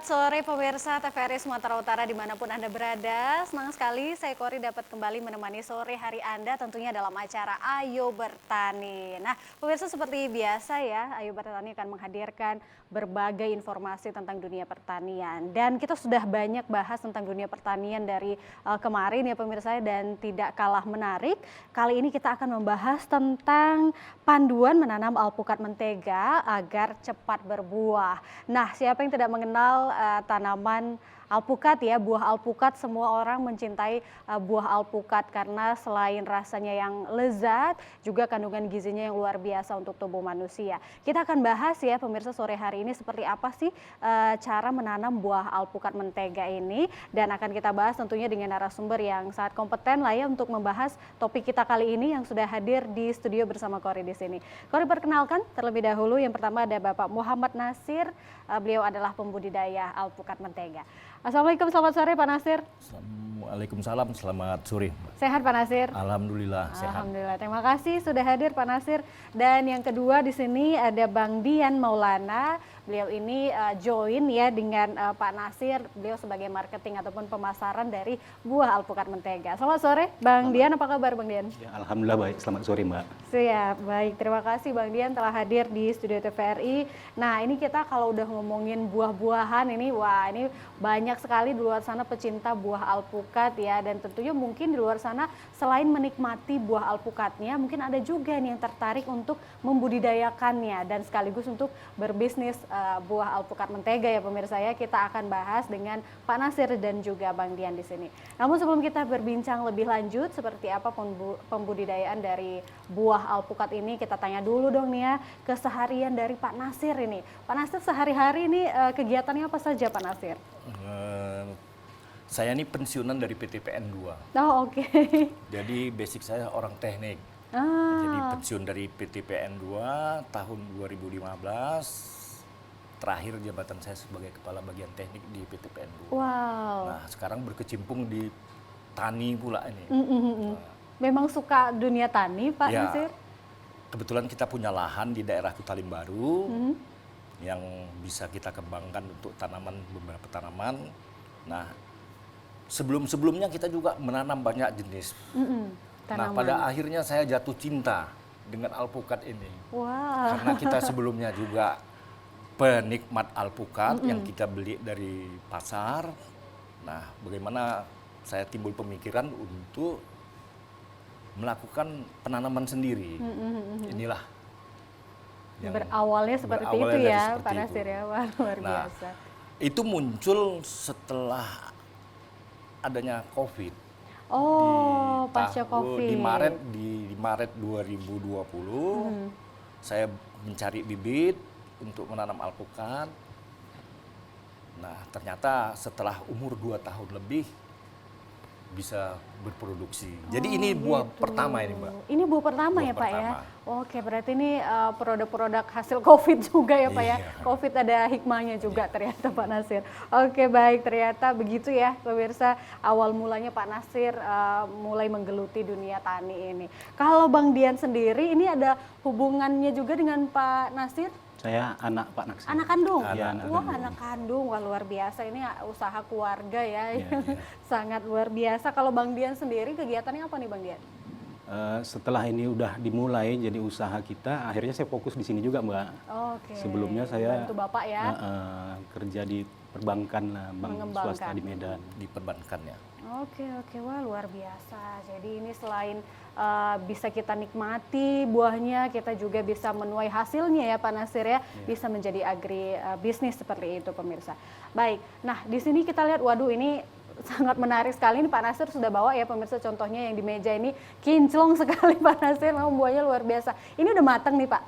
Selamat sore pemirsa TVRI Sumatera Utara dimanapun Anda berada. Senang sekali saya Kori dapat kembali menemani sore hari Anda tentunya dalam acara Ayo Bertani. Nah pemirsa seperti biasa ya, Ayo Bertani akan menghadirkan berbagai informasi tentang dunia pertanian. Dan kita sudah banyak bahas tentang dunia pertanian dari kemarin ya pemirsa, dan tidak kalah menarik. Kali ini kita akan membahas tentang panduan menanam alpukat mentega agar cepat berbuah. Nah siapa yang tidak mengenal tanaman alpukat ya, buah alpukat, semua orang mencintai buah alpukat karena selain rasanya yang lezat, juga kandungan gizinya yang luar biasa untuk tubuh manusia. Kita akan bahas ya pemirsa sore hari ini seperti apa sih cara menanam buah alpukat mentega ini, dan akan kita bahas tentunya dengan narasumber yang sangat kompeten lah ya untuk membahas topik kita kali ini yang sudah hadir di studio bersama Kori di sini. Kori perkenalkan terlebih dahulu, yang pertama ada Bapak Muhammad Nasir, beliau adalah pembudidaya alpukat mentega. Assalamualaikum, selamat sore Pak Nasir. Waalaikumsalam, selamat sore. Sehat Pak Nasir? Alhamdulillah sehat. Alhamdulillah, terima kasih sudah hadir Pak Nasir. Dan yang kedua di sini ada Bang Dian Maulana. Beliau ini join ya dengan Pak Nasir, beliau sebagai marketing ataupun pemasaran dari buah alpukat mentega. Selamat sore Bang Dian, apa kabar Bang Dian? Ya, alhamdulillah baik, selamat sore Mbak. Siap, baik, terima kasih Bang Dian telah hadir di studio TVRI. Nah ini kita kalau udah ngomongin buah-buahan ini, wah ini banyak sekali di luar sana pecinta buah alpukat ya, dan tentunya mungkin di luar sana selain menikmati buah alpukatnya, mungkin ada juga nih yang tertarik untuk membudidayakannya dan sekaligus untuk berbisnis buah alpukat mentega ya pemirsa ya. Kita akan bahas dengan Pak Nasir dan juga Bang Dian di sini. Namun sebelum kita berbincang lebih lanjut seperti apa pembudidayaan dari buah alpukat ini, kita tanya dulu dong nih ya keseharian dari Pak Nasir ini. Pak Nasir sehari-hari ini kegiatannya apa saja Pak Nasir? Saya ini pensiunan dari PT PN 2. Oh oke. Jadi basic saya orang teknik. Jadi pensiun dari PT PN 2 tahun 2015. Terakhir jabatan saya sebagai kepala bagian teknik di PT PN 2. Wow. Nah sekarang berkecimpung di tani pula ini. Memang suka dunia tani Pak Ya, Nasir? kebetulan kita punya lahan di daerah Kutalim Baru yang bisa kita kembangkan untuk tanaman, beberapa tanaman. Nah sebelum-sebelumnya kita juga menanam banyak jenis. Nah pada akhirnya saya jatuh cinta dengan alpukat ini. Wow. Karena kita sebelumnya juga penikmat alpukat yang kita beli dari pasar. Nah bagaimana saya timbul pemikiran untuk melakukan penanaman sendiri. Inilah yang Berawalnya seperti itu ya Pak Nasir ya, wah, luar biasa. Itu muncul setelah adanya COVID. Oh, pasca COVID. Di Maret 2020, saya mencari bibit untuk menanam alpukat. Nah, ternyata setelah umur 2 tahun lebih bisa berproduksi. Jadi ini buah pertama ini, Mbak. Ini buah pertama Buah ya Pak pertama. ya? Oke, berarti ini produk-produk hasil COVID juga ya Pak ya? Iya. COVID ada hikmahnya juga ternyata Pak Nasir. Oke baik, ternyata begitu ya pemirsa, awal mulanya Pak Nasir mulai menggeluti dunia tani ini. Kalau Bang Dian sendiri ini ada hubungannya juga dengan Pak Nasir? Saya anak Pak Nasir. Anak kandung? Iya, anak Wah, kandung. anak kandung, wah luar biasa, ini usaha keluarga ya, Iya, iya. sangat luar biasa. Kalau Bang Dian sendiri kegiatannya apa nih Bang Dian? Setelah ini udah dimulai jadi usaha kita, akhirnya saya fokus di sini juga Mbak. Oke. Sebelumnya saya bantu Bapak ya. kerja di perbankan, bank Mengembangkan. swasta di Medan. Di perbankan ya. Oke, wah luar biasa. Jadi ini selain bisa kita nikmati buahnya, kita juga bisa menuai hasilnya ya Pak Nasir ya, bisa menjadi agri bisnis seperti itu pemirsa. Baik, nah di sini kita lihat, waduh ini sangat menarik sekali, ini Pak Nasir sudah bawa ya pemirsa, contohnya yang di meja ini kinclong sekali Pak Nasir, memang buahnya luar biasa. Ini udah matang nih Pak?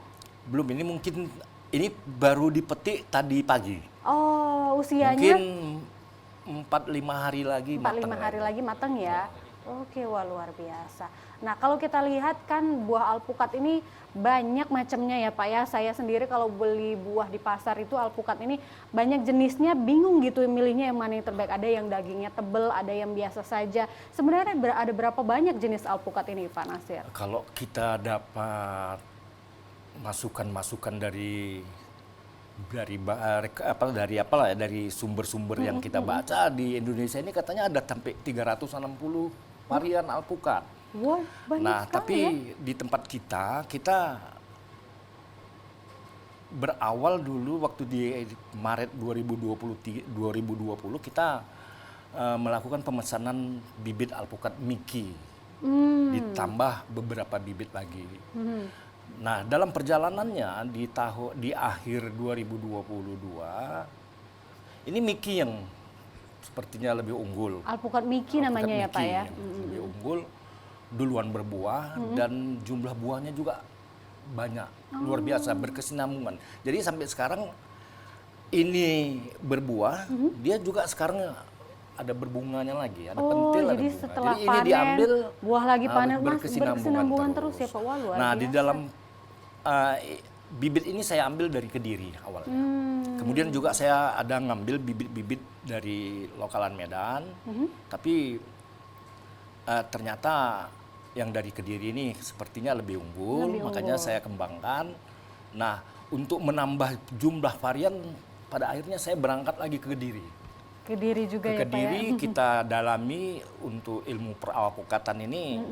Belum, ini mungkin ini baru dipetik tadi pagi. Oh, usianya? Mungkin 4-5 hari lagi 4-5 hari lagi matang ya. Oke, wah luar biasa. Nah kalau kita lihat kan buah alpukat ini banyak macamnya ya Pak ya. Saya sendiri kalau beli buah di pasar itu alpukat ini banyak jenisnya, bingung gitu milihnya yang mana yang terbaik. Ada yang dagingnya tebel, ada yang biasa saja. Sebenarnya ada berapa banyak jenis alpukat ini Pak Nasir? Kalau kita dapat masukan-masukan dari dari apalah ya, dari sumber-sumber yang kita baca di Indonesia ini katanya ada sampai 360 varian alpukat. Wah, banyak Nah, sekali tapi ya. di tempat kita berawal dulu waktu di Maret 2020 kita melakukan pemesanan bibit alpukat Miki, ditambah beberapa bibit lagi. Nah, dalam perjalanannya di akhir 2022 ini Miki yang sepertinya lebih unggul. Alpukat Miki Alpukat namanya ya, Pak Miki ya. yang lebih unggul, duluan berbuah dan jumlah buahnya juga banyak, luar biasa, berkesinambungan. Jadi sampai sekarang ini berbuah, dia juga sekarang ada berbunganya lagi, ada pentil, ada jadi bunga. setelah Jadi ini panen, diambil buah lagi panen, Mas, berkesinambungan terus ya, Pak. Wah, luar Nah, di biasa. dalam bibit ini saya ambil dari Kediri awalnya. Kemudian juga saya ada ngambil bibit-bibit dari lokalan Medan, tapi ternyata yang dari Kediri ini sepertinya lebih unggul, makanya saya kembangkan. Nah, untuk menambah jumlah varian, pada akhirnya saya berangkat lagi ke Kediri. Kediri juga Ke ya, Pak ya. Kediri kita dalami untuk ilmu peralpukatan ini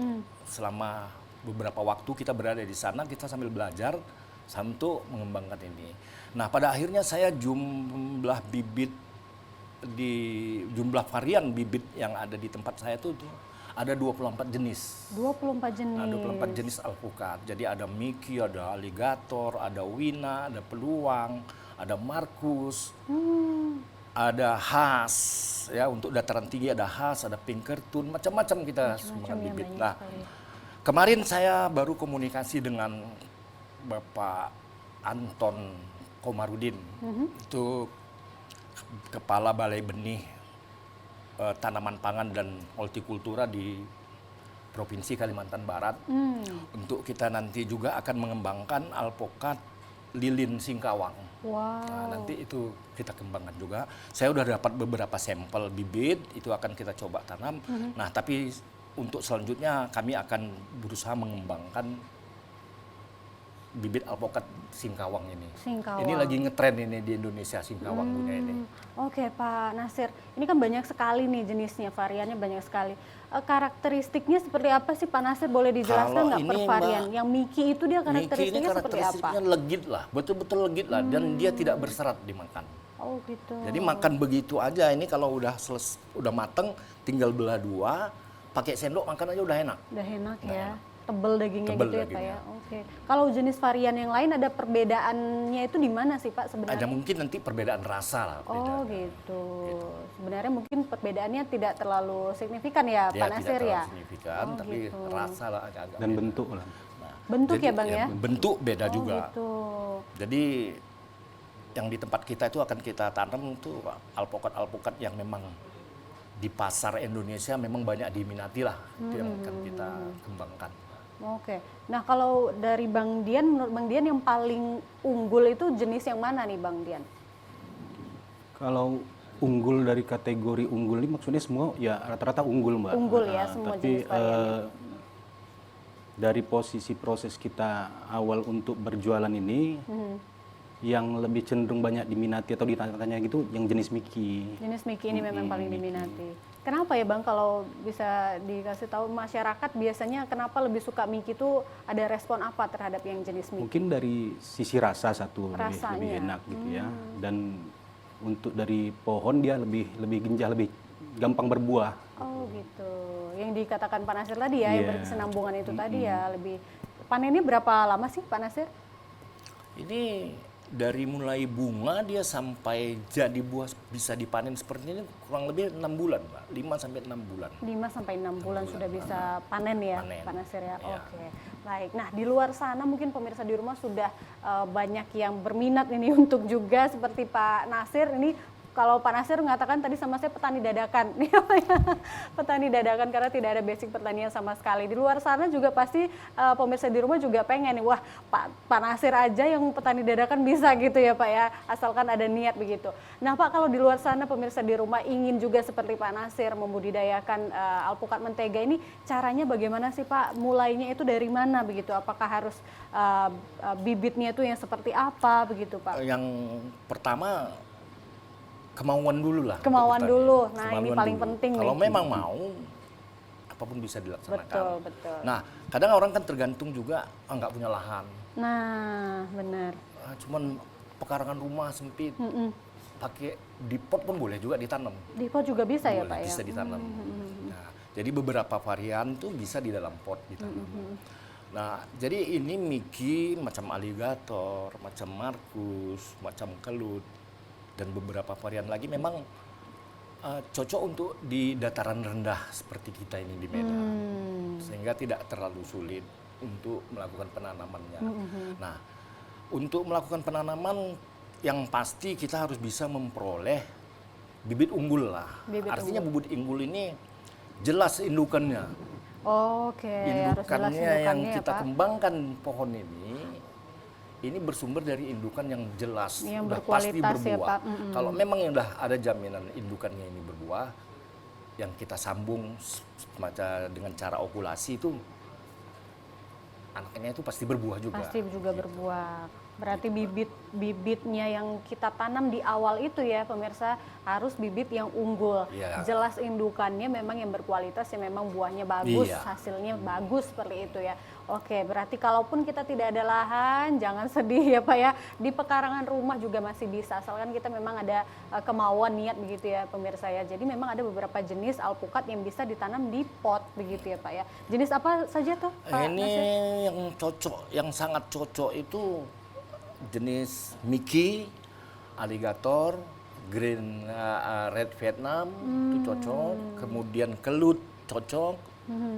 selama beberapa waktu kita berada di sana, kita sambil belajar untuk mengembangkan ini. Nah, pada akhirnya saya jumlah varian bibit yang ada di tempat saya itu ada 24 jenis. 24 jenis. Nah, 24 jenis alpukat. Jadi ada Miki, ada aligator, ada wina, ada peluang, ada markus, ada khas, ya untuk dataran tinggi ada khas, ada pinkerton, macam-macam kita Macam-macam ya, bibit. banyak Nah, sekali. kemarin saya baru komunikasi dengan Bapak Anton Komarudin, itu Kepala Balai Benih Tanaman Pangan dan Hortikultura di Provinsi Kalimantan Barat. Untuk kita nanti juga akan mengembangkan alpukat lilin singkawang. Wow. Nah, nanti itu kita kembangkan juga. Saya udah dapat beberapa sampel bibit, itu akan kita coba tanam. Nah, tapi untuk selanjutnya kami akan berusaha mengembangkan bibit alpukat singkawang ini. Singkawang. Ini lagi ngetren ini di Indonesia, singkawang punya ini. Oke, Pak Nasir. Ini kan banyak sekali nih jenisnya, variannya banyak sekali. Karakteristiknya seperti apa sih, Pak Nasir? Boleh dijelaskan Kalau nggak ini, per varian? Mbak, Yang Miki itu dia Miki ini karakteristiknya seperti apa? karakteristiknya legit lah, betul-betul legit lah, dan dia tidak berserat dimakan. Oh gitu. Jadi makan begitu aja, ini kalau udah mateng, tinggal belah dua, pakai sendok makan aja udah enak. Udah enak ya. Tebel dagingnya Tebel gitu ya, Pak dagingnya. ya. Oke. Kalau jenis varian yang lain ada perbedaannya itu di mana sih, Pak, sebenarnya? Ada mungkin nanti perbedaan rasa lah. Oh gitu. Sebenarnya mungkin perbedaannya tidak terlalu signifikan ya, Pak Dia Nasir tidak terlalu ya. signifikan, Oh, tapi gitu. rasa lah agak-agak Dan beda. bentuk lah. Nah, Bentuk jadi ya, Bang ya? Bentuk beda Oh juga. gitu. Jadi yang di tempat kita itu akan kita tanam itu alpukat-alpukat yang memang di pasar Indonesia memang banyak diminati lah, itu yang akan kita kembangkan. Oke. Nah, kalau dari Bang Dian, menurut Bang Dian yang paling unggul itu jenis yang mana nih, Bang Dian? Kalau unggul dari kategori unggul ini maksudnya semua ya rata-rata unggul, Mbak. Unggul ya, semua tapi jenis variannya. dari posisi proses kita awal untuk berjualan ini, yang lebih cenderung banyak diminati atau ditanya-tanya gitu, yang jenis Miki. Jenis Miki ini memang paling diminati. Kenapa ya, Bang, kalau bisa dikasih tahu masyarakat biasanya kenapa lebih suka Miki itu, ada respon apa terhadap yang jenis Miki? Mungkin dari sisi rasa satu lebih Rasanya. enak gitu ya. Dan untuk dari pohon dia lebih genjah, lebih gampang berbuah. Oh gitu. Yang dikatakan Pak Nasir tadi ya, yang Iya. berkesinambungan itu tadi ya, lebih. Panennya berapa lama sih, Pak Nasir? Ini dari mulai bunga dia sampai jadi buah bisa dipanen seperti ini kurang lebih 6 bulan, Pak. 5 sampai 6 bulan. 5 sampai 6 bulan sudah bisa panen ya, Panen. Pak Nasir ya. Iya. Oke. Baik. Nah, di luar sana mungkin pemirsa di rumah sudah banyak yang berminat ini untuk juga seperti Pak Nasir ini kalau Pak Nasir mengatakan tadi sama saya petani dadakan. Petani dadakan karena tidak ada basic pertanian sama sekali. Di luar sana juga pasti pemirsa di rumah juga pengen nih, wah Pak Nasir aja yang petani dadakan bisa gitu ya Pak ya, asalkan ada niat begitu. Nah Pak, kalau di luar sana pemirsa di rumah ingin juga seperti Pak Nasir membudidayakan alpukat mentega ini, caranya bagaimana sih Pak? Mulainya itu dari mana begitu? Apakah harus bibitnya itu yang seperti apa begitu Pak? Yang pertama kemauan dulu lah. Kemauan untuk dulu. bertani. Nah, Kemauan ini paling dulu. penting Kalau nih. memang mau, apapun bisa dilaksanakan. Betul, betul. Nah, kadang orang kan tergantung juga nggak punya lahan. Nah, benar. Cuman pekarangan rumah sempit, pakai di pot pun boleh juga ditanam. Di pot juga bisa ya Boleh, Pak ya? bisa ditanam. Nah, jadi beberapa varian tuh bisa di dalam pot ditanam. Nah, jadi ini Mickey, macam aligator, macam Markus, macam kelut, dan beberapa varian lagi memang cocok untuk di dataran rendah seperti kita ini di Medan, sehingga tidak terlalu sulit untuk melakukan penanamannya. Nah, untuk melakukan penanaman yang pasti kita harus bisa memperoleh bibit unggul lah. Bibit Artinya bibit unggul ini jelas indukannya. Oke, harus jelas Indukannya yang indukannya ya, kita Pak. kembangkan pohon ini bersumber dari indukan yang jelas, Yang udah pasti berkualitas ya, berbuah. Pak. Kalau memang udah ada jaminan indukannya ini berbuah, yang kita sambung semacam dengan cara okulasi itu, anaknya itu pasti berbuah juga. Pasti juga berbuah. Berarti bibitnya yang kita tanam di awal itu ya pemirsa harus bibit yang unggul. Iya. Jelas indukannya memang yang berkualitas, yang memang buahnya bagus, Iya. hasilnya bagus seperti itu ya. Oke, berarti kalaupun kita tidak ada lahan, jangan sedih ya Pak ya. Di pekarangan rumah juga masih bisa, asalkan kita memang ada kemauan, niat begitu ya pemirsa ya. Jadi memang ada beberapa jenis alpukat yang bisa ditanam di pot begitu ya Pak ya. Jenis apa saja tuh Pak Ini Nasir? yang cocok, yang sangat cocok itu jenis Mickey, aligator, green red Vietnam itu cocok, kemudian kelut cocok,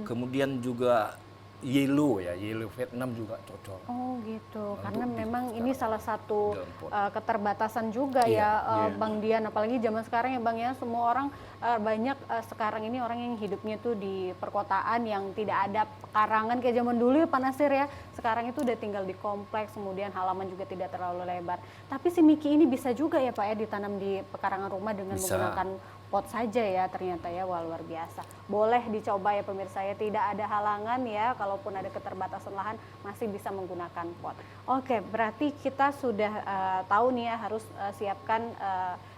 kemudian juga yellow Vietnam juga cocok. Oh gitu, Untuk karena di memang ini salah satu dalam pot. keterbatasan juga Iya, ya Bang Dian, apalagi zaman sekarang ya Bang ya, semua orang banyak sekarang ini orang yang hidupnya tuh di perkotaan yang tidak ada pekarangan kayak zaman dulu ya Pak Nasir ya. Sekarang itu udah tinggal di kompleks, kemudian halaman juga tidak terlalu lebar. Tapi si Mickey ini bisa juga ya Pak ya ditanam di pekarangan rumah dengan Bisa. menggunakan pot saja ya ternyata ya. Wah, luar biasa. Boleh dicoba ya pemirsa ya, tidak ada halangan ya, kalaupun ada keterbatasan lahan masih bisa menggunakan pot. Oke, berarti kita sudah tahu nih ya harus siapkan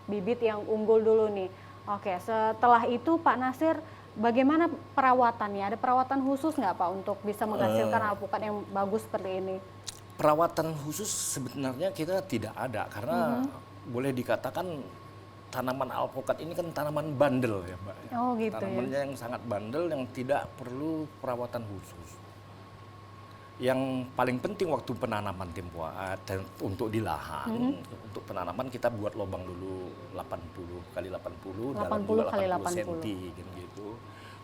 bibit yang unggul dulu nih. Oke, setelah itu Pak Nasir bagaimana perawatannya? Ada perawatan khusus nggak Pak untuk bisa menghasilkan alpukat yang bagus seperti ini? Perawatan khusus sebenarnya kita tidak ada karena boleh dikatakan tanaman alpukat ini kan tanaman bandel ya Mbak. Oh gitu ya. Tanamannya yang sangat bandel yang tidak perlu perawatan khusus. Yang paling penting waktu penanaman untuk di lahan, untuk penanaman kita buat lubang dulu 80 kali 80, dalam 80 juga kali 80 80. cm gitu.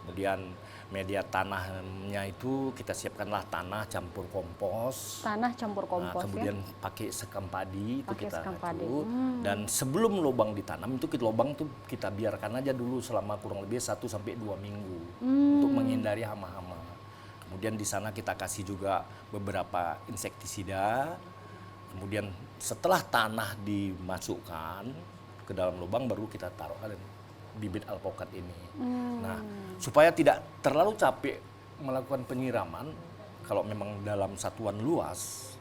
Kemudian media tanahnya itu kita siapkanlah tanah campur kompos. Tanah campur kompos Kemudian ya. pakai sekam padi itu Pakai kita sekam padi. itu. Dan sebelum lubang ditanam itu lubang tuh kita biarkan aja dulu selama kurang lebih 1 sampai 2 minggu untuk menghindari hama-hama. Kemudian di sana kita kasih juga beberapa insektisida. Kemudian setelah tanah dimasukkan ke dalam lubang baru kita taruhkan bibit alpukat ini. Nah, supaya tidak terlalu capek melakukan penyiraman, kalau memang dalam satuan luas,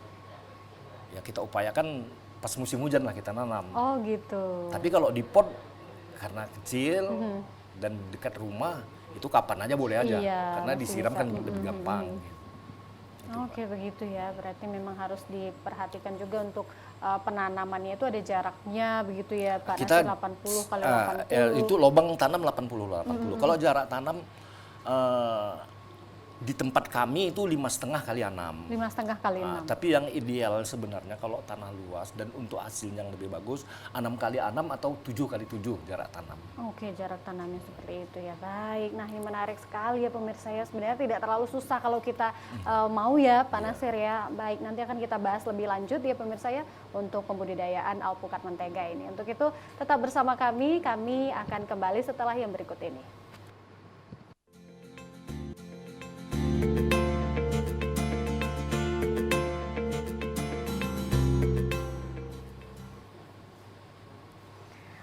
ya kita upayakan pas musim hujan lah kita nanam. Oh gitu. Tapi kalau di pot karena kecil dan dekat rumah, itu kapan aja boleh aja, Iya, karena masih disiram bisa. kan lebih gampang. Gitu. Oke begitu ya, berarti memang harus diperhatikan juga untuk penanamannya itu ada jaraknya begitu ya Pak Kita Nasir, 80 kali 80. itu lubang tanam 80. Kalau jarak tanam di tempat kami itu 5,5 kali 6. 5,5 kali 6. Tapi yang ideal sebenarnya kalau tanah luas dan untuk hasil yang lebih bagus 6 kali 6 atau 7 kali 7 jarak tanam. Oke, jarak tanamnya seperti itu ya. Baik, nah ini menarik sekali ya pemirsa ya. Sebenarnya tidak terlalu susah kalau kita mau ya Pak Nasir ya. Baik, nanti akan kita bahas lebih lanjut ya pemirsa ya untuk pembudidayaan alpukat mentega ini. Untuk itu tetap bersama kami akan kembali setelah yang berikut ini.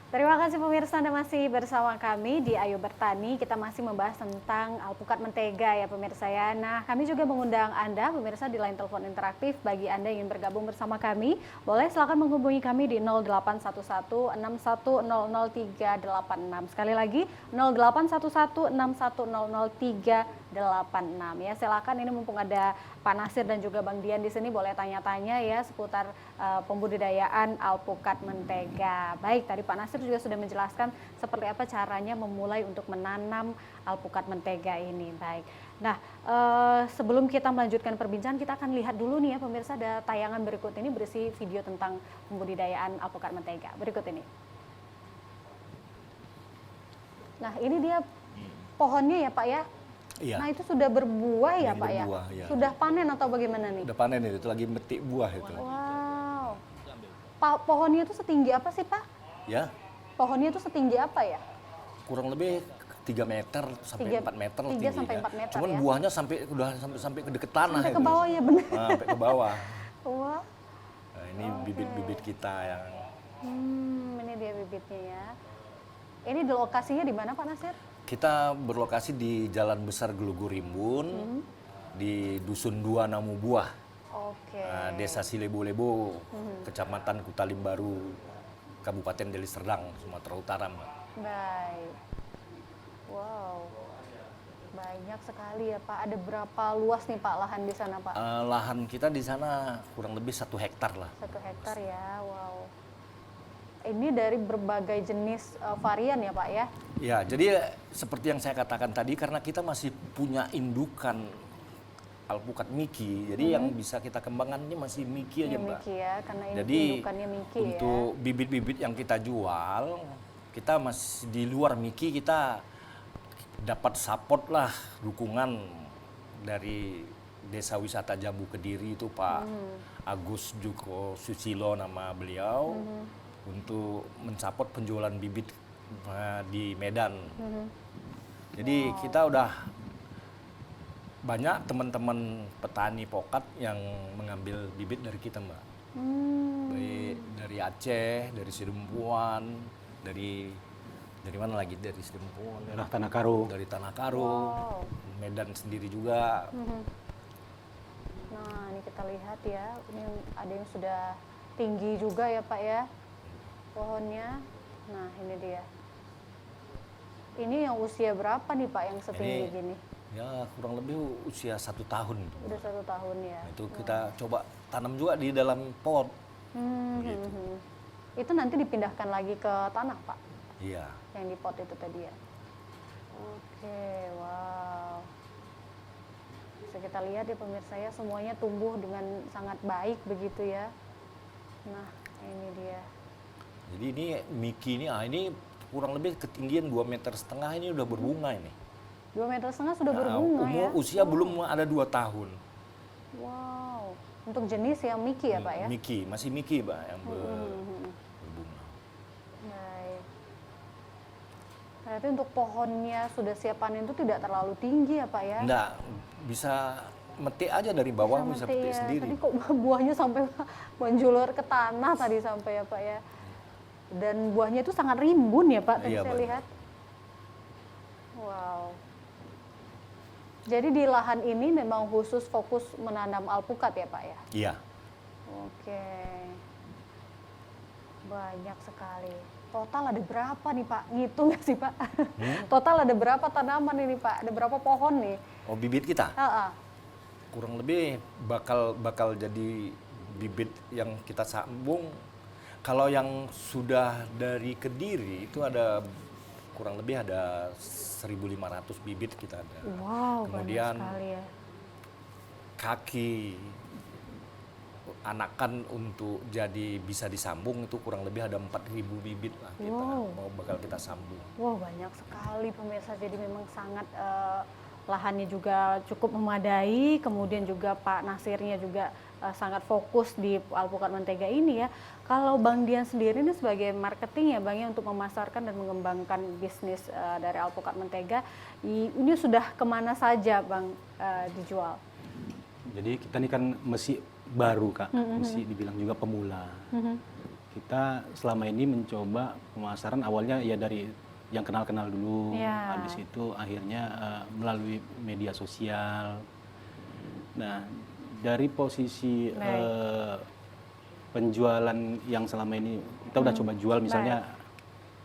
Terima kasih pemirsa, Anda masih bersama kami di Ayo Bertani. Kita masih membahas tentang alpukat mentega ya pemirsa ya. Nah, kami juga mengundang Anda pemirsa di line telepon interaktif. Bagi Anda yang ingin bergabung bersama kami, boleh silakan menghubungi kami di 0811 6100 Sekali lagi 0811 6100 ya. Silakan, ini mumpung ada Pak Nasir dan juga Bang Dian di sini, boleh tanya-tanya ya seputar pembudidayaan alpukat mentega. Baik, tadi Pak Nasir juga sudah menjelaskan seperti apa caranya memulai untuk menanam alpukat mentega ini. Baik. Nah, sebelum kita melanjutkan perbincangan, kita akan lihat dulu nih ya pemirsa, ada tayangan berikut ini berisi video tentang pembudidayaan alpukat mentega. Berikut ini. Nah, ini dia pohonnya ya Pak ya. Iya. Nah, itu sudah berbuah ya Ini Pak berbuah, ya? ya. Sudah panen atau bagaimana nih? Udah panen itu lagi metik buah itu. Wow. Pohonnya itu setinggi apa sih Pak? Ya, Pohonnya itu setinggi apa ya? kurang lebih 3 meter sampai 4 meter 3 tingginya. sampai 4 meter Cuman ya? buahnya udah sampai ke deket tanah Sampai itu. ke bawah ya benar. Nah, sampai ke bawah. Wah. Nah, ini bibit-bibit kita yang Ini dia bibitnya ya. Ini di lokasinya di mana Pak Nasir? kita berlokasi di Jalan Besar Gelugur Rimbun, di Dusun 2 Namu Buah, Oke. Desa Silebo-Lebo, Kecamatan Kutalim Baru, Kabupaten Deli Serdang, Sumatera Utara, Mbak. Baik. Wow. Banyak sekali ya Pak. Ada berapa luas nih Pak lahan di sana Pak? Lahan kita di sana kurang lebih 1 hektar lah. 1 hektar ya. Wow. Ini dari berbagai jenis varian ya Pak ya? Ya, jadi seperti yang saya katakan tadi, karena kita masih punya indukan alpukat Miki, jadi yang bisa kita kembangkan ini masih Miki aja, Ini Mbak. Miki ya, karena ini Jadi indukannya Miki ya. untuk bibit-bibit yang kita jual, kita masih di luar Miki, kita dapat support lah, dukungan dari Desa Wisata Jambu Kediri itu Pak Agus Juko Susilo nama beliau, untuk mensupport penjualan bibit di Medan. Jadi kita udah banyak teman-teman petani pokat yang mengambil bibit dari kita, Mbak. Baik dari Aceh, dari Sidempuan, dari mana lagi, dari Sidempuan, Daerah Tanah Karo. dari Tanah Karo, Wow. Medan sendiri juga. Nah, ini kita lihat ya, ini ada yang sudah tinggi juga ya Pak ya, pohonnya. Nah, ini dia. Ini yang usia berapa nih Pak yang setinggi Ini gini? ya kurang lebih usia 1 tahun. Udah 1 tahun ya. Nah, itu kita coba tanam juga di dalam pot. Gitu. Itu nanti dipindahkan lagi ke tanah Pak, Iya. yang di pot itu tadi ya. Oke, wow. Bisa kita lihat ya pemirsa ya, semuanya tumbuh dengan sangat baik begitu ya. Nah, ini dia. Jadi ini Miki ini kurang lebih ketinggian 2,5 meter ini udah berbunga ini. 2,5 meter sudah Nah, berbunga ya. usia belum ada 2 tahun. Wow. Untuk jenis yang Miki ya Pak ya? Miki, masih Miki Pak yang berbunga. Baik. Berarti untuk pohonnya sudah siap panen itu tidak terlalu tinggi ya Pak ya? Enggak, bisa metik aja dari bawah, bisa Seperti petik ya. sendiri. Tadi kok buahnya sampai menjulur ke tanah tadi sampai ya Pak ya? Dan buahnya itu sangat rimbun ya Pak, tadi Iya, saya benar. lihat. Wow. Jadi di lahan ini memang khusus fokus menanam alpukat ya Pak ya? Iya. Oke. Banyak sekali. Total ada berapa nih Pak? Ngitung nggak sih Pak? Total ada berapa tanaman ini Pak? Ada berapa pohon nih? Oh, bibit kita Ha-ha. kurang lebih bakal jadi bibit yang kita sambung. Kalau yang sudah dari Kediri itu ada kurang lebih ada 1.500 bibit kita ada. Wow, Kemudian banyak sekali ya. kaki anakan untuk jadi bisa disambung itu kurang lebih ada 4.000 bibit lah kita mau bakal kita sambung. Wow, banyak sekali pemirsa. Jadi memang sangat lahannya juga cukup memadai, kemudian juga Pak Nasirnya juga sangat fokus di alpukat mentega ini ya. Kalau Bang Dian sendiri ini sebagai marketing ya Bang ya, untuk memasarkan dan mengembangkan bisnis dari alpukat mentega, ini sudah kemana saja Bang dijual? Jadi kita ini kan masih baru Kak, masih dibilang juga pemula. Kita selama ini mencoba pemasaran awalnya ya dari yang kenal-kenal dulu, habis itu akhirnya melalui media sosial. Nah, dari posisi penjualan yang selama ini kita udah coba jual misalnya.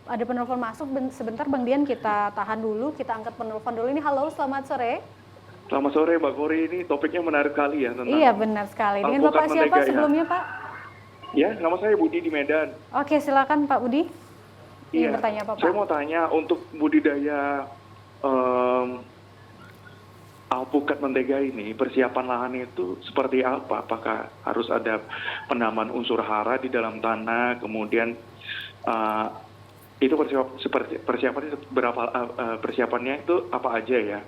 Ada penelpon masuk, sebentar Bang Dian kita tahan dulu, kita angkat penelpon dulu. Ini halo, selamat sore. Selamat sore Mbak Kori, ini topiknya menarik kali ya tentang Iya benar sekali. Dengan alpukat Bapak siapa mentega, sebelumnya Pak? Ya, nama saya Budi di Medan. Oke, silakan Pak Budi. Ingin Iya, bertanya apa Pak? saya mau tanya untuk budidaya alpukat mentega ini, persiapan lahan itu seperti apa? Apakah harus ada penambahan unsur hara di dalam tanah, kemudian itu persiapannya berapa, persiapannya itu apa aja ya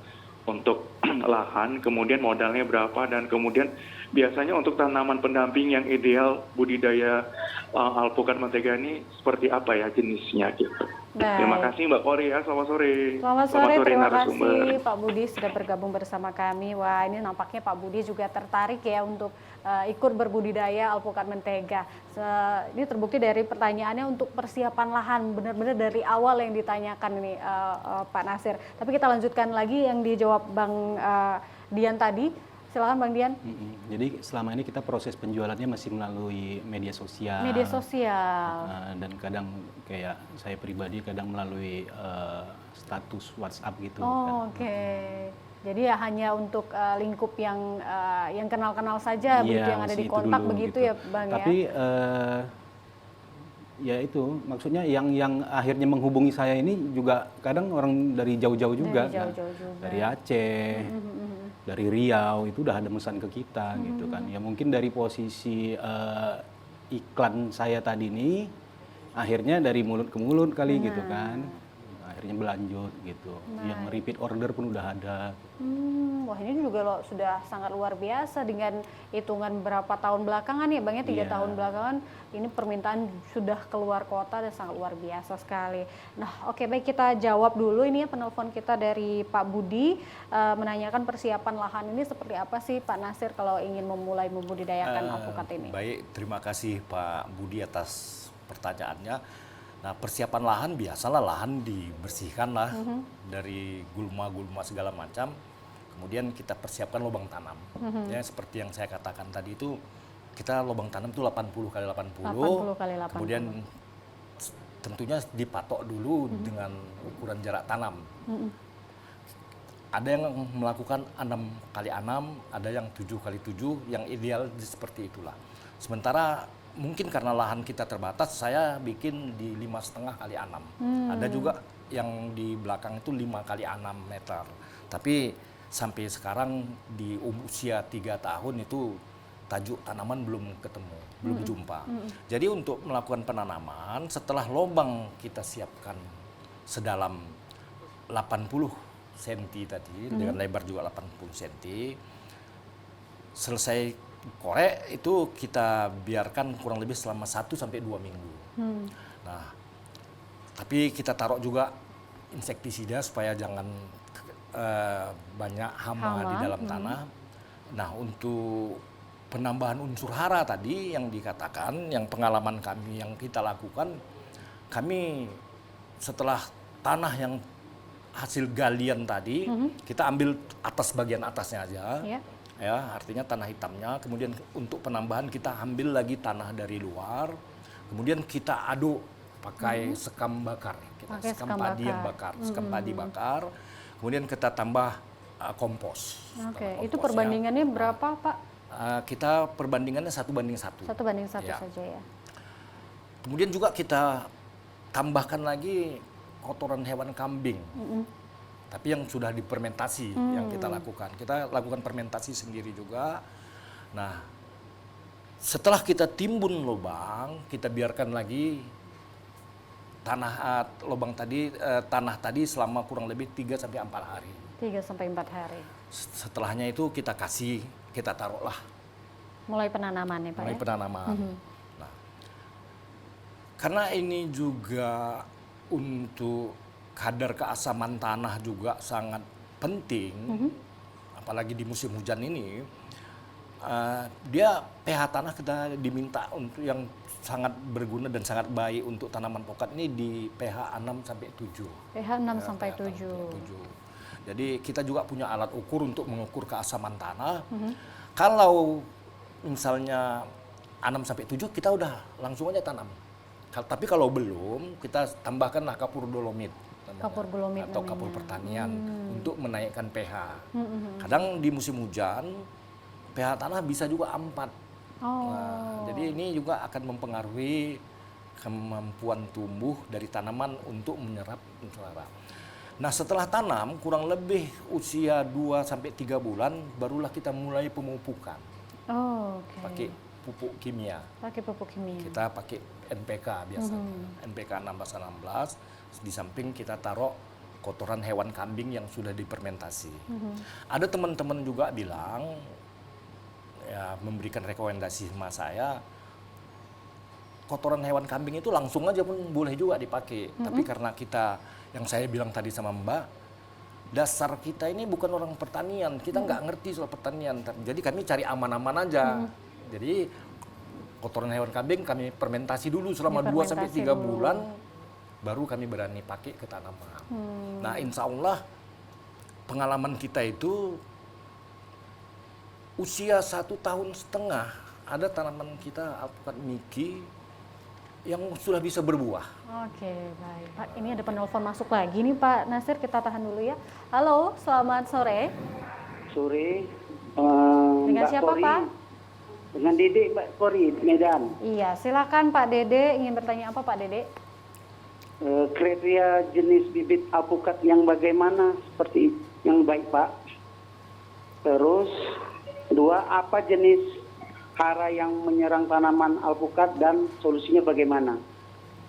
untuk lahan, kemudian modalnya berapa, dan kemudian biasanya untuk tanaman pendamping yang ideal budidaya alpukat mentega ini seperti apa ya jenisnya gitu. Baik. Terima kasih Mbak Kori ya, selamat sore. Selamat sore, terima narasumber. kasih Pak Budi sudah bergabung bersama kami. Wah, ini nampaknya Pak Budi juga tertarik ya untuk ikut berbudidaya alpukat mentega. Ini terbukti dari pertanyaannya untuk persiapan lahan, benar-benar dari awal yang ditanyakan ini Pak Nasir. Tapi kita lanjutkan lagi yang dijawab Bang Dian tadi. Silakan Bang Dian. Jadi selama ini kita proses penjualannya masih melalui media sosial. Media sosial. Dan kadang kayak saya pribadi kadang melalui status WhatsApp gitu. Oh, oke. Jadi ya hanya untuk lingkup yang kenal-kenal saja, begitu, yang ada di kontak dulu, begitu ya Bang. Tapi ya itu maksudnya yang akhirnya menghubungi saya ini juga kadang orang dari jauh-jauh juga, dari jauh-jauh juga. Dari Aceh, dari Riau itu udah ada pesan ke kita gitu kan. Ya mungkin dari posisi iklan saya tadi ini akhirnya dari mulut ke mulut kali gitu kan. Akhirnya berlanjut gitu. Yang repeat order pun udah ada. Wah, ini juga loh sudah sangat luar biasa dengan hitungan berapa tahun belakangan ya Bang ya, 3 tahun belakangan ini permintaan sudah keluar kota dan sangat luar biasa sekali. Nah, oke, baik, kita jawab dulu ini ya penelpon kita dari Pak Budi menanyakan persiapan lahan ini seperti apa sih Pak Nasir kalau ingin memulai membudidayakan alpukat ini. Baik, terima kasih Pak Budi atas pertanyaannya. Nah, persiapan lahan biasalah lahan dibersihkan lah dari gulma-gulma segala macam. Kemudian kita persiapkan lubang tanam. Ya, seperti yang saya katakan tadi itu kita lubang tanam itu 80 kali 80. 80 kali 80. Kemudian tentunya dipatok dulu dengan ukuran jarak tanam. Ada yang melakukan 6 kali 6, ada yang 7 kali 7, yang ideal seperti itulah. Sementara mungkin karena lahan kita terbatas, saya bikin di 5,5 kali 6. Ada juga yang di belakang itu 5 kali 6 meter. Tapi sampai sekarang di usia 3 tahun itu tajuk tanaman belum ketemu, belum jumpa. Jadi untuk melakukan penanaman, setelah lubang kita siapkan sedalam 80 cm tadi, dengan lebar juga 80 cm, selesai korek itu kita biarkan kurang lebih selama 1 sampai 2 minggu. Nah, tapi kita taruh juga insektisida supaya jangan banyak hama di dalam tanah. Nah, untuk penambahan unsur hara tadi yang dikatakan, yang pengalaman kami yang kita lakukan, kami setelah tanah yang hasil galian tadi, kita ambil atas bagian atasnya aja. Ya, artinya tanah hitamnya. Kemudian untuk penambahan kita ambil lagi tanah dari luar. Kemudian kita aduk pakai sekam bakar. Sekam padi yang bakar, sekam padi bakar. Kemudian kita tambah kompos. Oke, itu perbandingannya berapa Pak? Kita perbandingannya 1:1. 1:1 saja ya. Kemudian juga kita tambahkan lagi kotoran hewan kambing. Tapi yang sudah difermentasi yang kita lakukan. Kita lakukan fermentasi sendiri juga. Nah, setelah kita timbun lubang, kita biarkan lagi tanah tadi selama kurang lebih 3 sampai 4 hari. 3 sampai 4 hari. Setelahnya itu kita taruhlah Mulai penanaman ya Pak mulai ya? penanaman. Nah, karena ini juga untuk kadar keasaman tanah juga sangat penting, apalagi di musim hujan ini, dia pH tanah kita diminta untuk yang sangat berguna dan sangat baik untuk tanaman pokat ini di pH 6 sampai 7. pH 6 sampai 7. Jadi kita juga punya alat ukur untuk mengukur keasaman tanah. Kalau misalnya 6 sampai 7 kita udah langsung aja tanam. Tapi kalau belum, kita tambahkanlah kapur dolomit. Kapur dolomit atau namanya. kapur pertanian untuk menaikkan pH. Kadang di musim hujan pH tanah bisa juga 4. Nah, jadi ini juga akan mempengaruhi kemampuan tumbuh dari tanaman untuk menyerap unsur hara. Nah, setelah tanam kurang lebih usia 2 sampai 3 bulan barulah kita mulai pemupukan. Pakai pupuk kimia. Pakai pupuk kimia. Kita pakai NPK biasanya. NPK 1616, di samping kita taruh kotoran hewan kambing yang sudah difermentasi. Ada teman-teman juga bilang, ya memberikan rekomendasi sama saya, kotoran hewan kambing itu langsung aja pun boleh juga dipakai. Tapi karena kita, yang saya bilang tadi sama Mbak, dasar kita ini bukan orang pertanian, kita nggak ngerti soal pertanian. Jadi kami cari aman-aman aja. Jadi kotoran hewan kambing kami fermentasi dulu selama 2 sampai 3 bulan, baru kami berani pakai ke tanaman. Nah, insya Allah pengalaman kita itu usia 1,5 tahun ada tanaman kita alpukat Miki yang sudah bisa berbuah. Oke, baik. Pak, ini ada penelpon masuk lagi nih Pak Nasir, kita tahan dulu ya. Halo, selamat sore. Sore. Dengan Mbak siapa Kori. Pak? Dengan Dede Mbak Kori, Medan. Iya, silakan Pak Dede, ingin bertanya apa Pak Dede? Kriteria jenis bibit alpukat yang bagaimana seperti yang baik Pak? Terus, 2, apa jenis hara yang menyerang tanaman alpukat dan solusinya bagaimana?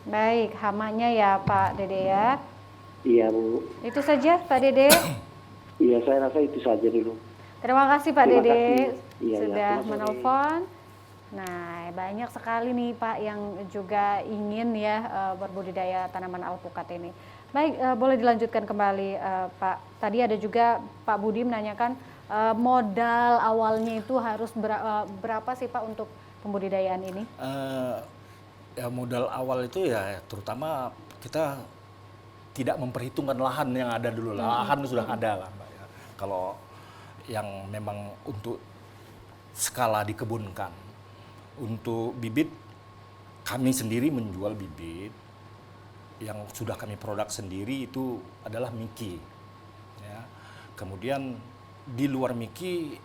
Baik, hamanya ya Pak Dede ya. Iya Bu. Itu saja Pak Dede. Iya, saya rasa itu saja dulu. Terima kasih Pak Terima Dede kasih. Iya, sudah selamat sore. menelpon. Nah, banyak sekali nih Pak yang juga ingin ya berbudidaya tanaman alpukat ini. Baik, boleh dilanjutkan kembali Pak. Tadi ada juga Pak Budi menanyakan modal awalnya itu harus berapa sih Pak untuk pembudidayaan ini? Ya modal awal itu ya terutama kita tidak memperhitungkan lahan yang ada dulu. Lahan sudah ada lah Mbak ya. Kalau yang memang untuk skala dikebunkan. Untuk bibit, kami sendiri menjual bibit yang sudah kami produk sendiri itu adalah Miki. Ya. Kemudian di luar Miki,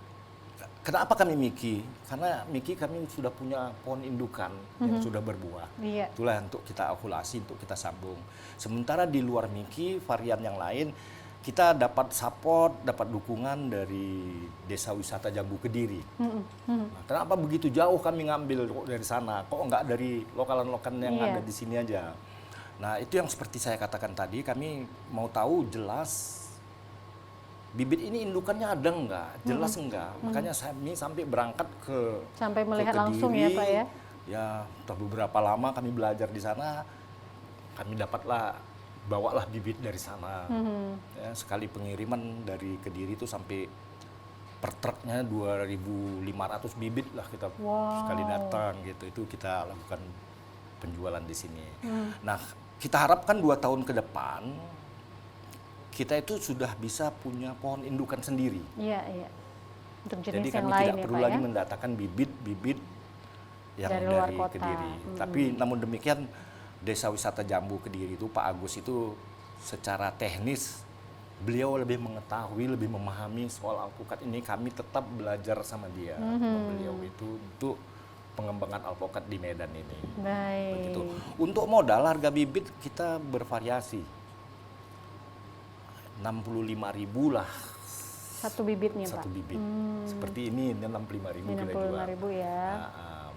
kenapa kami Miki? Karena Miki kami sudah punya pohon indukan yang sudah berbuah. Iya. Itulah untuk kita okulasi, untuk kita sambung. Sementara di luar Miki, varian yang lain, kita dapat support, dapat dukungan dari Desa Wisata Jambu Kediri. Nah, kenapa begitu jauh kami ngambil dari sana? Kok enggak dari lokalan-lokalan yang Iya. ada di sini aja? Nah, itu yang seperti saya katakan tadi, kami mau tahu jelas bibit ini indukannya ada enggak? Jelas enggak? Makanya kami sampai berangkat Sampai ke melihat langsung ya Kediri. Pak ya? Ya, setelah beberapa lama kami belajar di sana, kami bawalah bibit dari sana. Ya, sekali pengiriman dari Kediri itu sampai per truknya 2.500 bibit lah kita sekali datang gitu. Itu kita lakukan penjualan di sini. Nah, kita harapkan 2 tahun ke depan kita itu sudah bisa punya pohon indukan sendiri. Iya, iya. Untuk jenis Jadi yang kami lain tidak ya perlu Pak lagi ya? mendatangkan bibit-bibit yang Dari dari, luar kota. Kediri. Tapi namun demikian Desa Wisata Jambu Kediri itu Pak Agus itu secara teknis beliau lebih mengetahui, lebih memahami soal alpukat ini. Kami tetap belajar sama dia, sama beliau itu untuk pengembangan alpukat di Medan ini. Baik. Begitu. Untuk modal harga bibit kita bervariasi. 65.000 lah Satu bibitnya, Pak. satu bibit. Seperti ini 65.000 kita jual. 65.000 ya.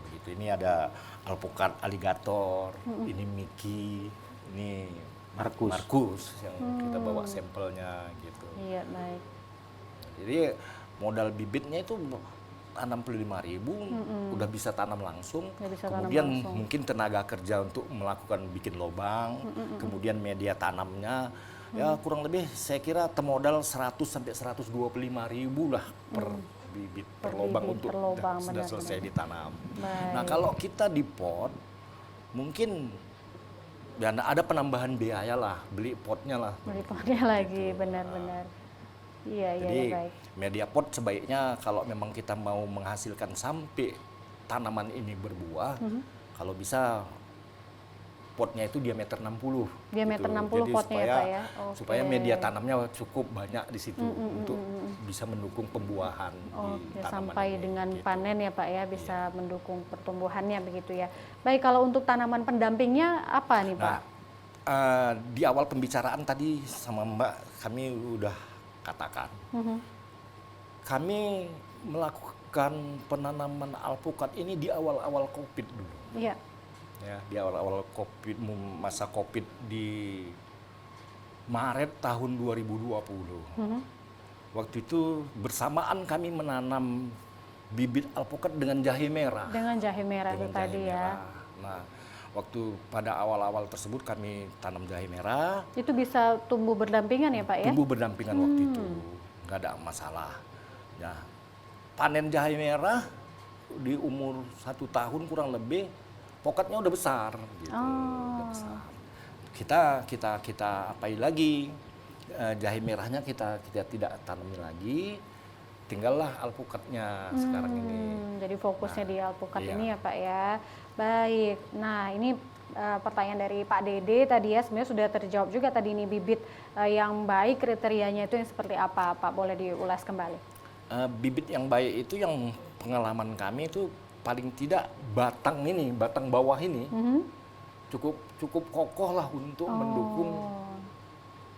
Begitu. Ini ada alpukat aligator, ini Mickey, ini Markus yang kita bawa sampelnya gitu. Iya, baik. Jadi modal bibitnya itu 65.000 udah bisa tanam langsung. Udah bisa tanam Kemudian langsung. mungkin tenaga kerja untuk melakukan bikin lobang, kemudian media tanamnya ya kurang lebih saya kira temodal 100 sampai 125.000 lah per bibit per lobang bibit, untuk per lobang, sudah benar, selesai benar. ditanam. Baik. Nah, kalau kita di pot mungkin ya ada penambahan biaya lah, beli potnya lah. Beli potnya lagi, benar-benar. Iya, iya, Jadi baik. media pot sebaiknya kalau memang kita mau menghasilkan sampai tanaman ini berbuah, kalau bisa potnya itu diameter 60. Diameter 60 Jadi potnya ya, Pak ya? Oke. supaya media tanamnya cukup banyak di situ untuk bisa mendukung pembuahan Oke, di tanaman sampai ini, dengan gitu. panen ya, Pak ya, bisa mendukung pertumbuhannya begitu ya. Baik, kalau untuk tanaman pendampingnya apa nih, Pak? Nah, di awal pembicaraan tadi sama Mbak kami udah katakan, kami melakukan penanaman alpukat ini di awal-awal COVID dulu. Iya. Ya, di awal-awal COVID, masa COVID di Maret tahun 2020. Waktu itu bersamaan kami menanam bibit alpukat dengan jahe merah. Dengan jahe merah itu Dengan tadi jahe ya. merah. Nah, waktu pada awal-awal tersebut kami tanam jahe merah, Itu bisa tumbuh berdampingan ya, Pak ya? tumbuh berdampingan waktu itu, nggak ada masalah. Ya, panen jahe merah di umur 1 tahun kurang lebih, pokoknya udah besar, gitu. Udah besar. Kita apain lagi, jahe merahnya kita tidak tanami lagi, tinggallah alpukatnya sekarang ini. Jadi fokusnya di alpukat iya. ini ya, Pak ya. Baik. Nah, ini pertanyaan dari Pak Dede tadi ya, sebenarnya sudah terjawab juga tadi, ini bibit yang baik kriterianya itu yang seperti apa, Pak? Boleh diulas kembali? Bibit yang baik itu yang pengalaman kami itu paling tidak batang bawah ini cukup kokoh lah untuk mendukung